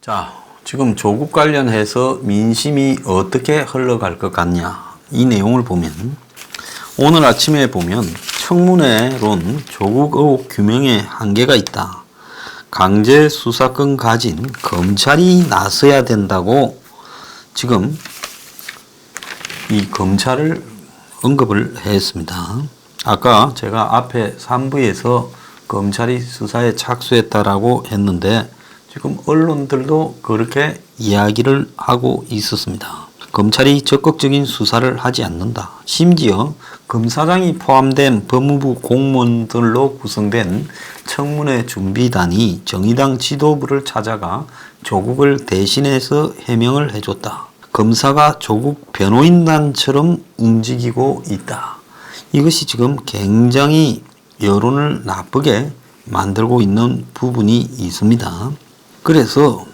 자, 지금 조국 관련해서 민심이 어떻게 흘러갈 것 같냐, 이 내용을 보면 오늘 아침에 보면 청문회론 조국 의혹 규명에 한계가 있다. 강제 수사권 가진 검찰이 나서야 된다고 지금 이 검찰을 언급을 했습니다. 아까 제가 앞에 3부에서 검찰이 수사에 착수했다라고 했는데 지금 언론들도 그렇게 이야기를 하고 있었습니다. 검찰이 적극적인 수사를 하지 않는다. 심지어 검사장이 포함된 법무부 공무원들로 구성된 청문회 준비단이 정의당 지도부를 찾아가 조국을 대신해서 해명을 해줬다. 검사가 조국 변호인단처럼 움직이고 있다. 이것이 지금 굉장히 여론을 나쁘게 만들고 있는 부분이 있습니다. 그래서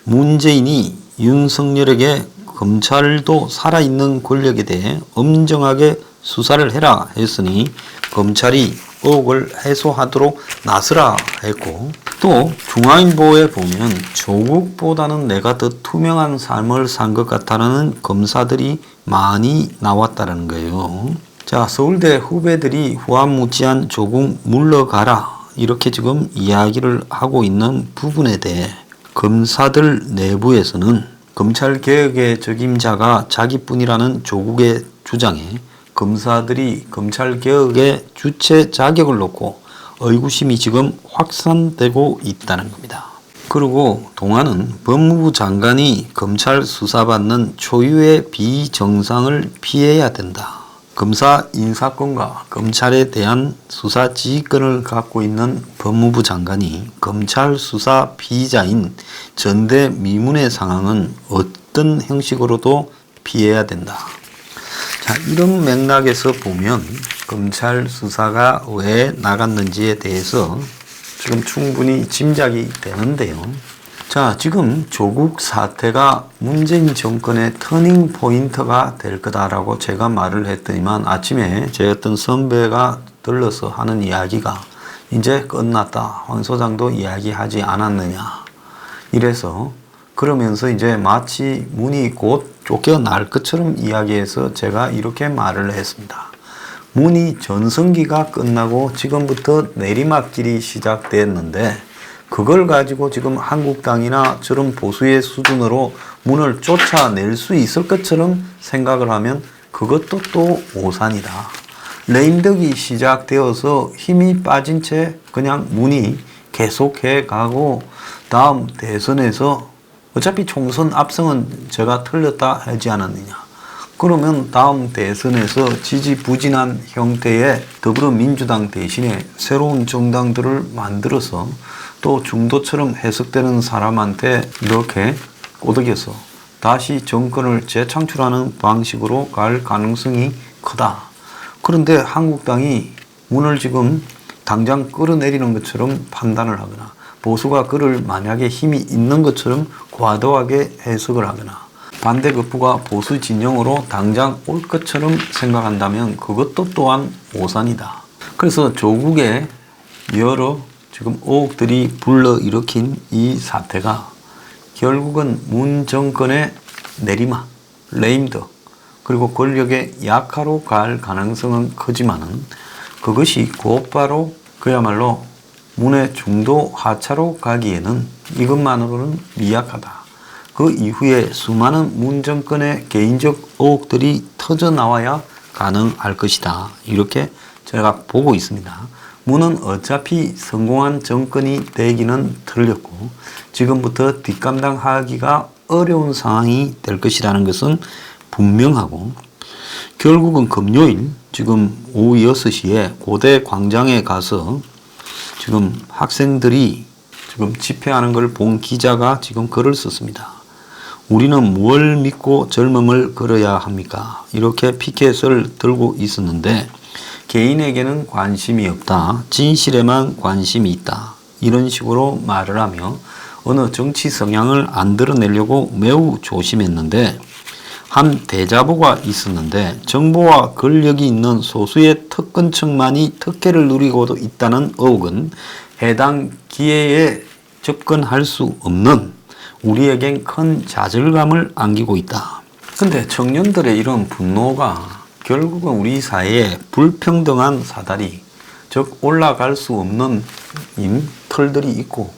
문재인이 윤석열에게 검찰도 살아있는 권력에 대해 엄정하게 수사를 해라 했으니 검찰이 의혹을 해소하도록 나서라 했고, 또 중앙일보에 보면 조국보다는 내가 더 투명한 삶을 산 것 같다는 검사들이 많이 나왔다는 거예요. 자, 서울대 후배들이 후한무치한 조국 물러가라, 이렇게 지금 이야기를 하고 있는 부분에 대해 검사들 내부에서는 검찰개혁의 적임자가 자기뿐이라는 조국의 주장에 검사들이 검찰개혁의 주체 자격을 놓고 의구심이 지금 확산되고 있다는 겁니다. 그리고 동아는 법무부 장관이 검찰 수사받는 초유의 비정상을 피해야 된다. 검사 인사권과 검찰에 대한 수사 지휘권을 갖고 있는 법무부 장관이 검찰 수사 피의자인 전대미문의 상황은 어떤 형식으로도 피해야 된다. 자, 이런 맥락에서 보면 검찰 수사가 왜 나갔는지에 대해서 지금 충분히 짐작이 되는데요. 자, 지금 조국 사태가 문재인 정권의 터닝 포인트가 될 거다라고 제가 말을 했더니만 아침에 제 어떤 선배가 들러서 하는 이야기가 이제 끝났다, 황 소장도 이야기하지 않았느냐, 이래서 그러면서 이제 마치 문이 곧 쫓겨날 것처럼 이야기해서 제가 이렇게 말을 했습니다. 문이 전성기가 끝나고 지금부터 내리막길이 시작됐는데 그걸 가지고 지금 한국당이나 저런 보수의 수준으로 문을 쫓아낼 수 있을 것처럼 생각을 하면 그것도 또 오산이다. 레임덕이 시작되어서 힘이 빠진 채 그냥 문이 계속해 가고 다음 대선에서 어차피 총선 압승은 제가 틀렸다 하지 않았느냐. 그러면 다음 대선에서 지지부진한 형태의 더불어민주당 대신에 새로운 정당들을 만들어서 또 중도처럼 해석되는 사람한테 이렇게 꼬드겨서 다시 정권을 재창출하는 방식으로 갈 가능성이 크다. 그런데 한국당이 문을 지금 당장 끌어내리는 것처럼 판단을 하거나 보수가 그를 만약에 힘이 있는 것처럼 과도하게 해석을 하거나 반대급부가 보수 진영으로 당장 올 것처럼 생각한다면 그것도 또한 오산이다. 그래서 조국의 여러 지금 의혹들이 불러일으킨 이 사태가 결국은 문 정권의 내리막, 레임덕, 그리고 권력의 약화로 갈 가능성은 크지만은 그것이 곧바로 그야말로 문의 중도 하차로 가기에는 이것만으로는 미약하다. 그 이후에 수많은 문 정권의 개인적 의혹들이 터져 나와야 가능할 것이다. 이렇게 제가 보고 있습니다. 문은 어차피 성공한 정권이 되기는 틀렸고 지금부터 뒷감당하기가 어려운 상황이 될 것이라는 것은 분명하고, 결국은 금요일 지금 오후 6시에 고대 광장에 가서 지금 학생들이 지금 집회하는 걸 본 기자가 지금 글을 썼습니다. 우리는 뭘 믿고 젊음을 걸어야 합니까? 이렇게 피켓을 들고 있었는데 개인에게는 관심이 없다. 진실에만 관심이 있다. 이런 식으로 말을 하며 어느 정치 성향을 안 드러내려고 매우 조심했는데 한 대자보가 있었는데 정보와 권력이 있는 소수의 특권층만이 특혜를 누리고도 있다는 의혹은 해당 기회에 접근할 수 없는 우리에겐 큰 좌절감을 안기고 있다. 근데 청년들의 이런 분노가 결국은 우리 사회에 불평등한 사다리, 즉 올라갈 수 없는 털들이 있고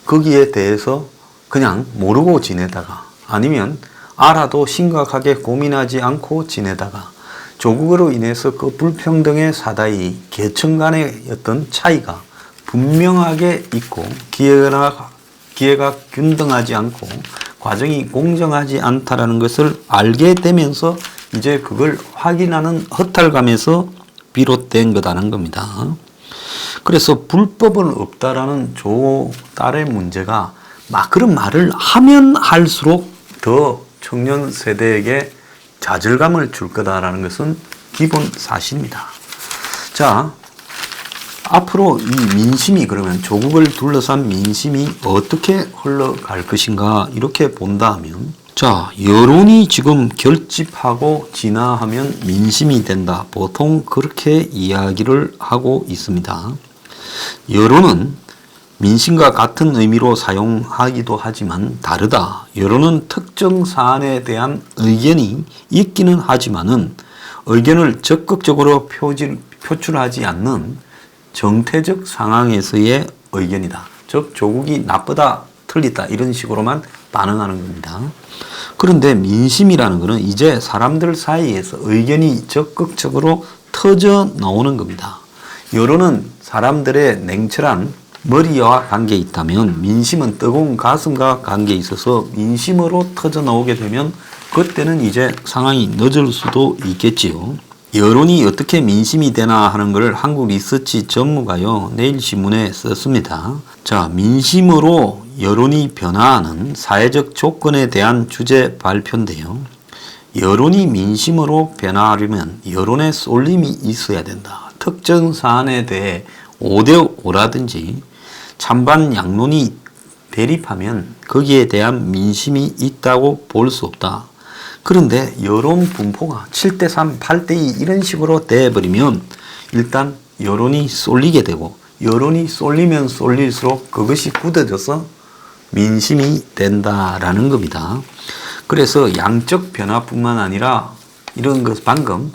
거기에 대해서 그냥 모르고 지내다가 아니면 알아도 심각하게 고민하지 않고 지내다가 조국으로 인해서 그 불평등의 사다리, 계층 간의 어떤 차이가 분명하게 있고 기회가 균등하지 않고 과정이 공정하지 않다라는 것을 알게 되면서 이제 그걸 확인하는 허탈감에서 비롯된 거다는 겁니다. 그래서 불법은 없다라는 조 딸의 문제가 막 그런 말을 하면 할수록 더 청년 세대에게 좌절감을 줄 거다라는 것은 기본 사실입니다. 자, 앞으로 이 민심이 그러면 조국을 둘러싼 민심이 어떻게 흘러갈 것인가 이렇게 본다면 자, 여론이 지금 결집하고 진화하면 민심이 된다. 보통 그렇게 이야기를 하고 있습니다. 여론은 민심과 같은 의미로 사용하기도 하지만 다르다. 여론은 특정 사안에 대한 의견이 있기는 하지만은 의견을 적극적으로 표출하지 않는 정태적 상황에서의 의견이다. 즉 조국이 나쁘다, 틀리다 이런 식으로만 반응하는 겁니다. 그런데 민심이라는 것은 이제 사람들 사이에서 의견이 적극적으로 터져 나오는 겁니다. 여론은 사람들의 냉철한 머리와 관계에 있다면 민심은 뜨거운 가슴과 관계에 있어서 민심으로 터져 나오게 되면 그때는 이제 상황이 늦을 수도 있겠지요. 여론이 어떻게 민심이 되나 하는 것을 한국 리서치 전무가요 내일신문에 썼습니다. 자, 민심으로 여론이 변화하는 사회적 조건에 대한 주제 발표인데요. 여론이 민심으로 변화하려면 여론의 쏠림이 있어야 된다. 특정 사안에 대해 5대5라든지 찬반 양론이 대립하면 거기에 대한 민심이 있다고 볼 수 없다. 그런데 여론 분포가 7대3, 8대2 이런 식으로 돼버리면 일단 여론이 쏠리게 되고 여론이 쏠리면 쏠릴수록 그것이 굳어져서 민심이 된다라는 겁니다. 그래서 양적 변화뿐만 아니라 이런 것 방금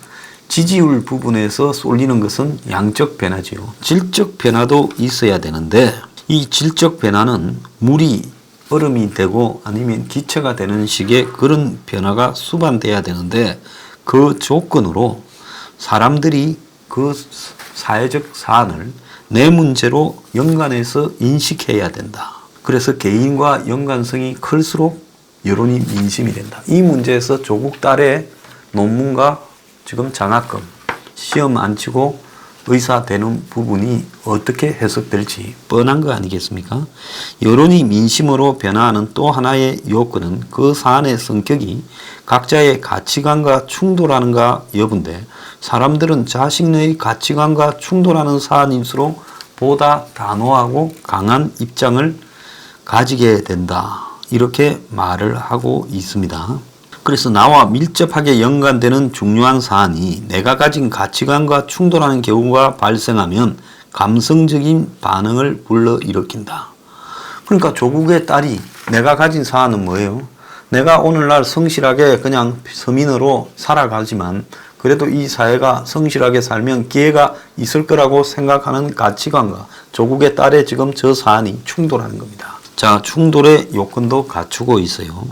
지지율 부분에서 쏠리는 것은 양적 변화지요. 질적 변화도 있어야 되는데 이 질적 변화는 물이 얼음이 되고 아니면 기체가 되는 식의 그런 변화가 수반돼야 되는데 그 조건으로 사람들이 그 사회적 사안을 내 문제로 연관해서 인식해야 된다. 그래서 개인과 연관성이 클수록 여론이 민심이 된다. 이 문제에서 조국 딸의 논문과 지금 장학금, 시험 안 치고 의사 되는 부분이 어떻게 해석될지 뻔한 거 아니겠습니까? 여론이 민심으로 변화하는 또 하나의 요건은 그 사안의 성격이 각자의 가치관과 충돌하는가 여부인데 사람들은 자신의 가치관과 충돌하는 사안일수록 보다 단호하고 강한 입장을 가지게 된다. 이렇게 말을 하고 있습니다. 그래서 나와 밀접하게 연관되는 중요한 사안이 내가 가진 가치관과 충돌하는 경우가 발생하면 감성적인 반응을 불러일으킨다. 그러니까 조국의 딸이 내가 가진 사안은 뭐예요? 내가 오늘날 성실하게 그냥 서민으로 살아가지만 그래도 이 사회가 성실하게 살면 기회가 있을 거라고 생각하는 가치관과 조국의 딸의 지금 저 사안이 충돌하는 겁니다. 자, 충돌의 요건도 갖추고 있어요.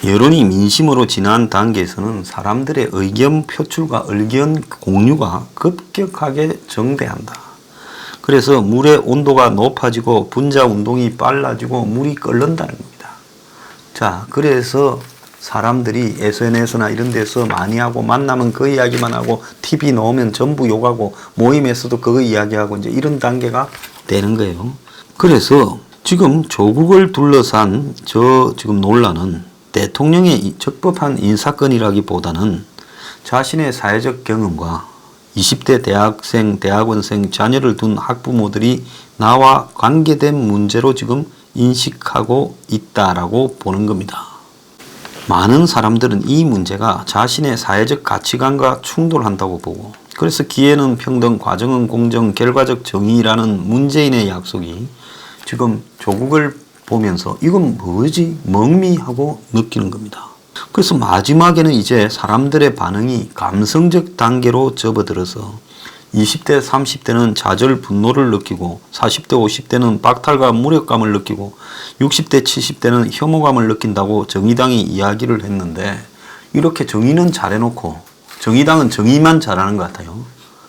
여론이 민심으로 진화한 단계에서는 사람들의 의견 표출과 의견 공유가 급격하게 정대한다. 그래서 물의 온도가 높아지고 분자 운동이 빨라지고 물이 끓는다는 겁니다. 자, 그래서 사람들이 SNS나 이런 데서 많이 하고 만나면 그 이야기만 하고 TV 나오면 전부 욕하고 모임에서도 그거 이야기하고 이제 이런 단계가 되는 거예요. 그래서 지금 조국을 둘러싼 저 지금 논란은 대통령의 적법한 인사건이라기보다는 자신의 사회적 경험과 20대 대학생, 대학원생 자녀를 둔 학부모들이 나와 관계된 문제로 지금 인식하고 있다라고 보는 겁니다. 많은 사람들은 이 문제가 자신의 사회적 가치관과 충돌한다고 보고 그래서 기회는 평등, 과정은 공정, 결과적 정의라는 문재인의 약속이 지금 조국을 보면서 이건 뭐지? 멍미하고 느끼는 겁니다. 그래서 마지막에는 이제 사람들의 반응이 감성적 단계로 접어들어서 20대, 30대는 좌절, 분노를 느끼고 40대, 50대는 박탈과 무력감을 느끼고 60대, 70대는 혐오감을 느낀다고 정의당이 이야기를 했는데 이렇게 정의는 잘해놓고 정의당은 정의만 잘하는 것 같아요.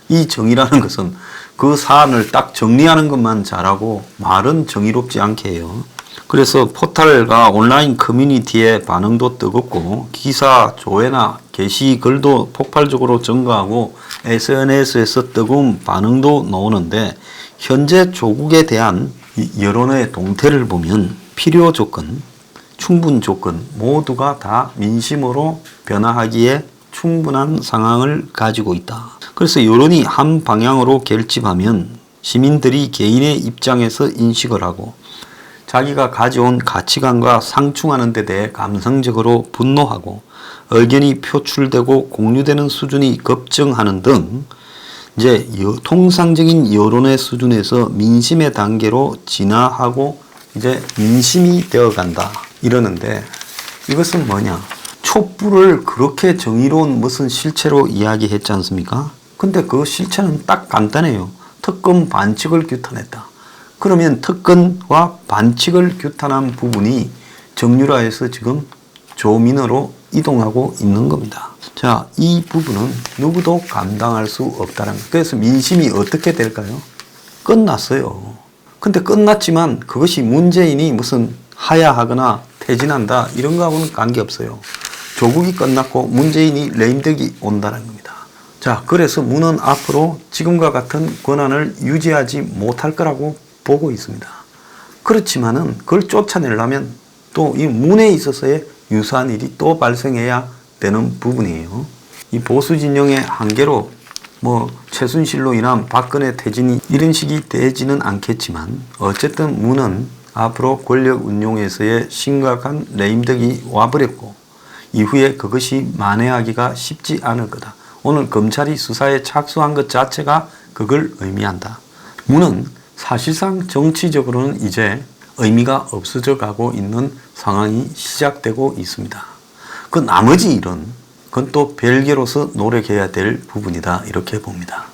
이 정의라는 것은 그 사안을 딱 정리하는 것만 잘하고 말은 정의롭지 않게 해요. 그래서 포털과 온라인 커뮤니티의 반응도 뜨겁고 기사, 조회나 게시글도 폭발적으로 증가하고 SNS에서 뜨거운 반응도 나오는데 현재 조국에 대한 여론의 동태를 보면 필요 조건, 충분 조건 모두가 다 민심으로 변화하기에 충분한 상황을 가지고 있다. 그래서 여론이 한 방향으로 결집하면 시민들이 개인의 입장에서 인식을 하고 자기가 가져온 가치관과 상충하는 데 대해 감성적으로 분노하고 의견이 표출되고 공유되는 수준이 급증하는 등 이제 통상적인 여론의 수준에서 민심의 단계로 진화하고 이제 민심이 되어간다 이러는데 이것은 뭐냐? 촛불을 그렇게 정의로운 무슨 실체로 이야기했지 않습니까? 근데 그 실체는 딱 간단해요. 특검 반칙을 규탄했다. 그러면 특검과 반칙을 규탄한 부분이 정유라에서 지금 조민으로 이동하고 있는 겁니다. 자, 이 부분은 누구도 감당할 수 없다는 거예요. 그래서 민심이 어떻게 될까요? 끝났어요. 근데 끝났지만 그것이 문재인이 무슨 하야하거나 퇴진한다 이런 거하고는 관계없어요. 조국이 끝났고 문재인이 레임덕이 온다는 겁니다. 자, 그래서 문은 앞으로 지금과 같은 권한을 유지하지 못할 거라고 보고 있습니다. 그렇지만은 그걸 쫓아내려면 또 이 문에 있어서의 유사한 일이 또 발생해야 되는 부분이에요. 이 보수 진영의 한계로 뭐 최순실로 인한 박근혜 퇴진이 이런 식이 되지는 않겠지만 어쨌든 문은 앞으로 권력 운용에서의 심각한 레임덕이 와버렸고 이후에 그것이 만회하기가 쉽지 않을 거다. 오늘 검찰이 수사에 착수한 것 자체가 그걸 의미한다. 문은 사실상 정치적으로는 이제 의미가 없어져 가고 있는 상황이 시작되고 있습니다. 그 나머지 일은 그건 또 별개로서 노력해야 될 부분이다 이렇게 봅니다.